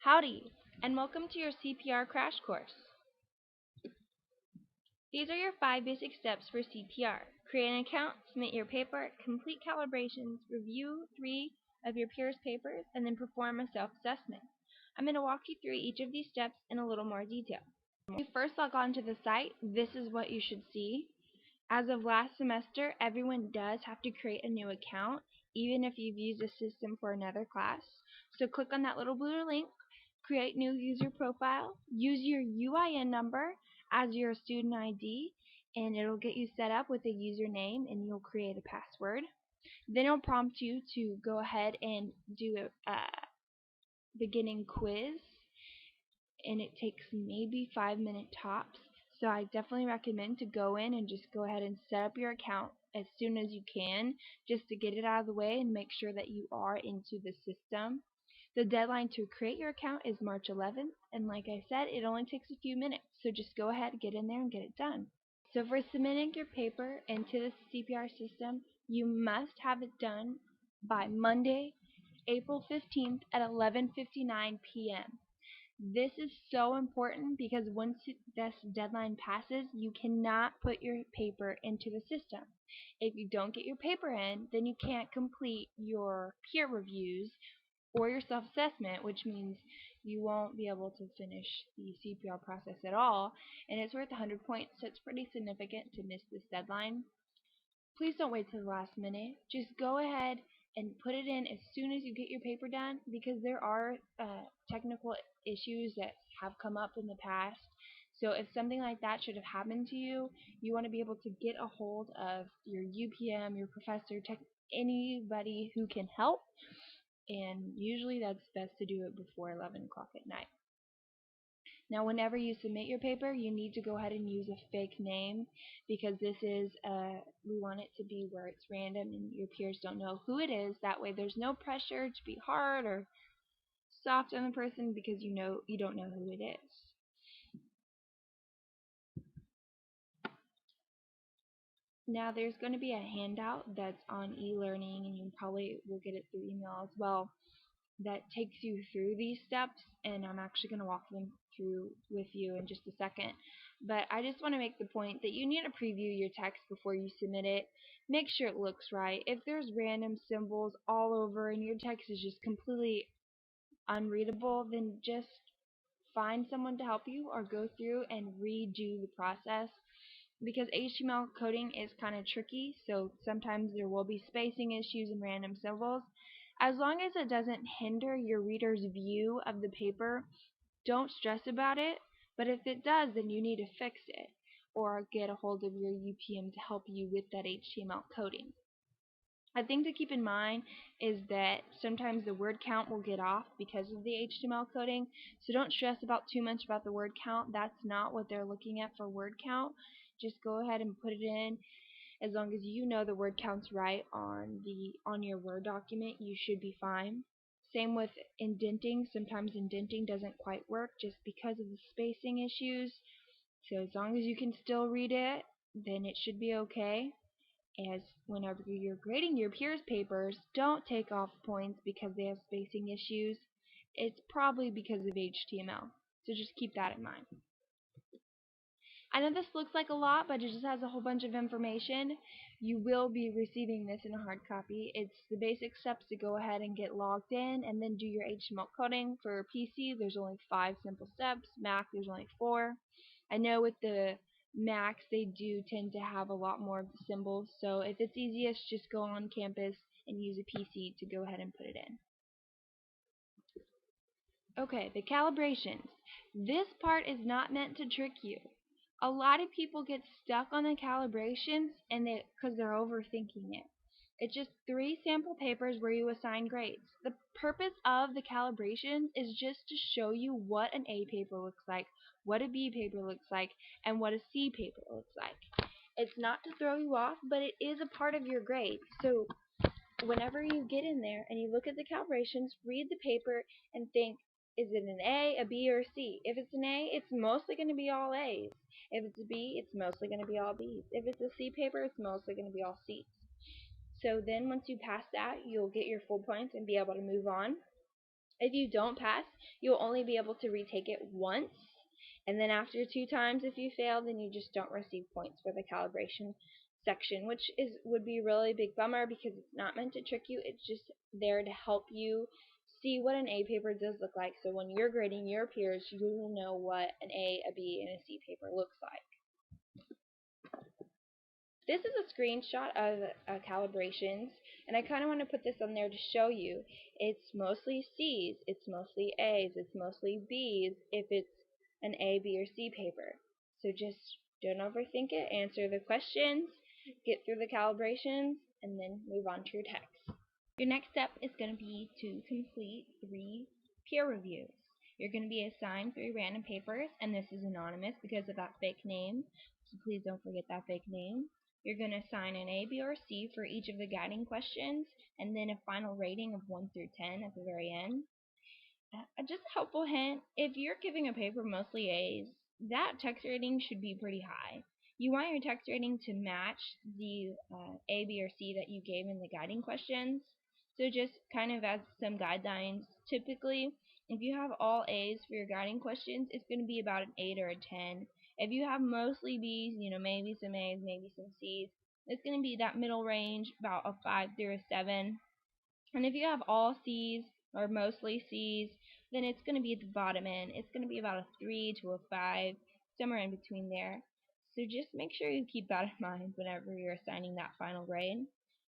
Howdy, and welcome to your CPR crash course. These are your 5 basic steps for CPR. Create an account, submit your paper, complete calibrations, review 3 of your peers' papers, and then perform a self-assessment. I'm going to walk you through each of these steps in a little more detail. When you first log on to the site, this is what you should see. As of last semester, everyone does have to create a new account, even if you've used a system for another class. So click on that little blue link, create new user profile, use your UIN number as your student ID, and it'll get you set up with a username and you'll create a password. Then it'll prompt you to go ahead and do a beginning quiz, and it takes maybe 5 minute tops. So I definitely recommend to go in and just go ahead and set up your account as soon as you can, just to get it out of the way and make sure that you are into the system. The deadline to create your account is March 11th, and like I said, it only takes a few minutes, so just go ahead, get in there, and get it done. So for submitting your paper into the CPR system, you must have it done by Monday, April 15th at 11:59 p.m. This is so important because once this deadline passes, you cannot put your paper into the system. If you don't get your paper in, then you can't complete your peer reviews or your self-assessment, which means you won't be able to finish the CPR process at all, and it's worth 100 points, so it's pretty significant to miss this deadline. Please don't wait till the last minute. Just go ahead and put it in as soon as you get your paper done, because there are technical issues that have come up in the past. So if something like that should have happened to you, you want to be able to get a hold of your UPM, your professor, anybody who can help, and usually that's best to do it before 11 o'clock at night. Now, whenever you submit your paper, you need to go ahead and use a fake name, because this is, we want it to be where it's random and your peers don't know who it is. That way there's no pressure to be hard or soft on the person, because you don't know who it is. Now, there's going to be a handout that's on e-learning, and you probably will get it through email as well, that takes you through these steps, and I'm actually going to walk them through with you in just a second. But I just want to make the point that you need to preview your text before you submit it. Make sure it looks right. If there's random symbols all over and your text is just completely unreadable, then just find someone to help you or go through and redo the process, because HTML coding is kind of tricky, so sometimes there will be spacing issues and random symbols. As long as it doesn't hinder your reader's view of the paper, don't stress about it, but if it does, then you need to fix it or get a hold of your UPM to help you with that HTML coding. A thing to keep in mind is that sometimes the word count will get off because of the HTML coding, so don't stress too much about the word count. That's not what they're looking at for word count. Just go ahead and put it in. As long as you know the word count's right on your Word document, you should be fine. Same with indenting. Sometimes indenting doesn't quite work just because of the spacing issues. So as long as you can still read it, then it should be okay. As whenever you're grading your peers' papers, don't take off points because they have spacing issues. It's probably because of HTML. So just keep that in mind. I know this looks like a lot, but it just has a whole bunch of information. You will be receiving this in a hard copy. It's the basic steps to go ahead and get logged in and then do your HTML coding. For PC, there's only 5 simple steps. Mac, there's only 4. I know with the Macs, they do tend to have a lot more of the symbols, so if it's easiest, just go on campus and use a PC to go ahead and put it in. Okay, the calibrations. This part is not meant to trick you. A lot of people get stuck on the calibrations because they're overthinking it. It's just 3 sample papers where you assign grades. The purpose of the calibrations is just to show you what an A paper looks like, what a B paper looks like, and what a C paper looks like. It's not to throw you off, but it is a part of your grade. So whenever you get in there and you look at the calibrations, read the paper and think, is it an A, a B, or a C? If it's an A, it's mostly going to be all A's. If it's a B, it's mostly going to be all B's. If it's a C paper, it's mostly going to be all C's. So then once you pass that, you'll get your full points and be able to move on. If you don't pass, you'll only be able to retake it once, and then after 2 times if you fail, then you just don't receive points for the calibration section, which would be a really big bummer because it's not meant to trick you. It's just there to help you see what an A paper does look like, so when you're grading your peers, you will know what an A, a B, and a C paper looks like. This is a screenshot of calibrations, and I kind of want to put this on there to show you. It's mostly C's, it's mostly A's, it's mostly B's if it's an A, B, or C paper. So just don't overthink it, answer the questions, get through the calibrations, and then move on to your text. Your next step is going to be to complete 3 peer reviews. You're going to be assigned 3 random papers, and this is anonymous because of that fake name, so please don't forget that fake name. You're going to assign an A, B, or C for each of the guiding questions, and then a final rating of 1 through 10 at the very end. Just a helpful hint, if you're giving a paper mostly A's, that text rating should be pretty high. You want your text rating to match the A, B, or C that you gave in the guiding questions. So just kind of as some guidelines, typically, if you have all A's for your guiding questions, it's going to be about an 8 or a 10. If you have mostly B's, maybe some A's, maybe some C's, it's going to be that middle range, about a 5 through a 7. And if you have all C's or mostly C's, then it's going to be at the bottom end. It's going to be about a 3 to a 5, somewhere in between there. So just make sure you keep that in mind whenever you're assigning that final grade.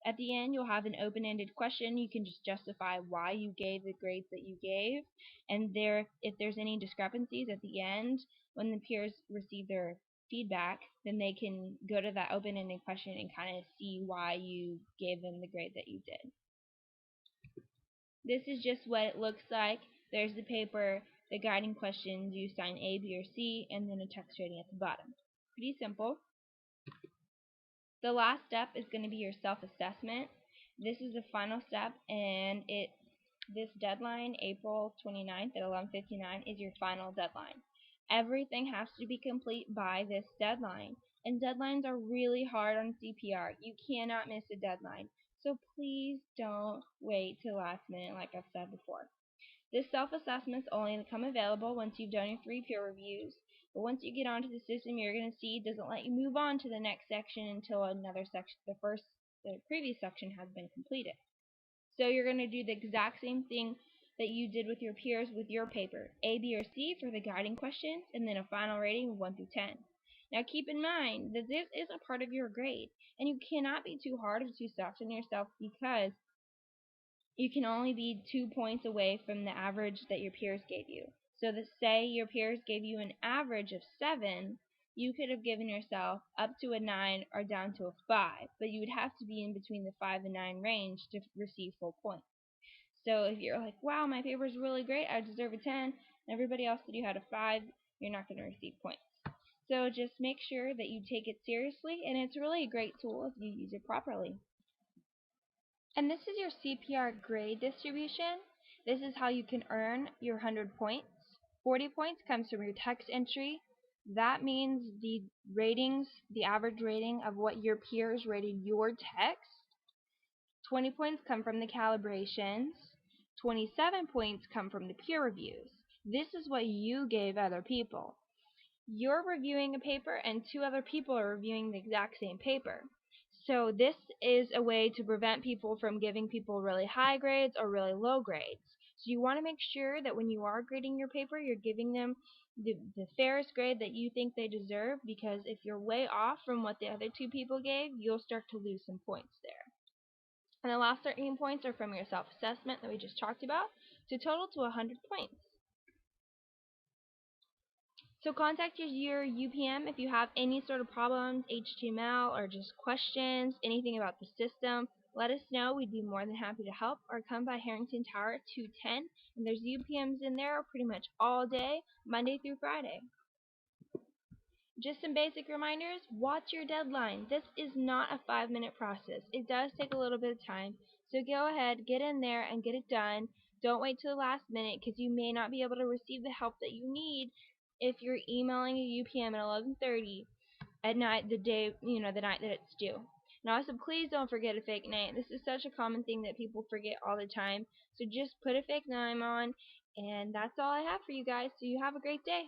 At the end, you'll have an open-ended question. You can just justify why you gave the grades that you gave. And if there's any discrepancies at the end, when the peers receive their feedback, then they can go to that open-ended question and kind of see why you gave them the grade that you did. This is just what it looks like. There's the paper, the guiding questions, you assign A, B, or C, and then a text rating at the bottom. Pretty simple. The last step is going to be your self-assessment. This is the final step, and this deadline, April 29th at 11:59, is your final deadline. Everything has to be complete by this deadline, and deadlines are really hard on CPR. You cannot miss a deadline, so please don't wait till the last minute like I've said before. This self-assessment is only become available once you've done your 3 peer reviews, but once you get onto the system, you're going to see it doesn't let you move on to the next section until another section, the previous section has been completed. So you're going to do the exact same thing that you did with your peers with your paper, A, B, or C for the guiding questions, and then a final rating of 1 through 10. Now keep in mind that this is a part of your grade, and you cannot be too hard or too soft on yourself because you can only be 2 points away from the average that your peers gave you. So say your peers gave you an average of 7, you could have given yourself up to a 9 or down to a 5, but you would have to be in between the 5 and 9 range to receive full points. So if you're like, wow, my paper is really great, I deserve a 10, and everybody else said you had a 5, you're not going to receive points. So just make sure that you take it seriously, and it's really a great tool if you use it properly. And this is your CPR grade distribution. This is how you can earn your 100 points. 40 points comes from your text entry. That means the ratings, the average rating of what your peers rated your text. 20 points come from the calibrations. 27 points come from the peer reviews. This is what you gave other people. You're reviewing a paper and 2 other people are reviewing the exact same paper. So this is a way to prevent people from giving people really high grades or really low grades. So you want to make sure that when you are grading your paper, you're giving them the fairest grade that you think they deserve, because if you're way off from what the other 2 people gave, you'll start to lose some points there. And the last 13 points are from your self-assessment that we just talked about, to total to 100 points. So contact your UPM if you have any sort of problems, HTML, or just questions, anything about the system. Let us know. We'd be more than happy to help. Or come by Harrington Tower 210, and there's UPMs in there pretty much all day, Monday through Friday. Just some basic reminders, watch your deadline. This is not a 5-minute process. It does take a little bit of time, so go ahead, get in there and get it done. Don't wait till the last minute, because you may not be able to receive the help that you need if you're emailing a UPM at 11:30 at night, the night that it's due. And also, please don't forget a fake name. This is such a common thing that people forget all the time. So just put a fake name on, and that's all I have for you guys. So you have a great day.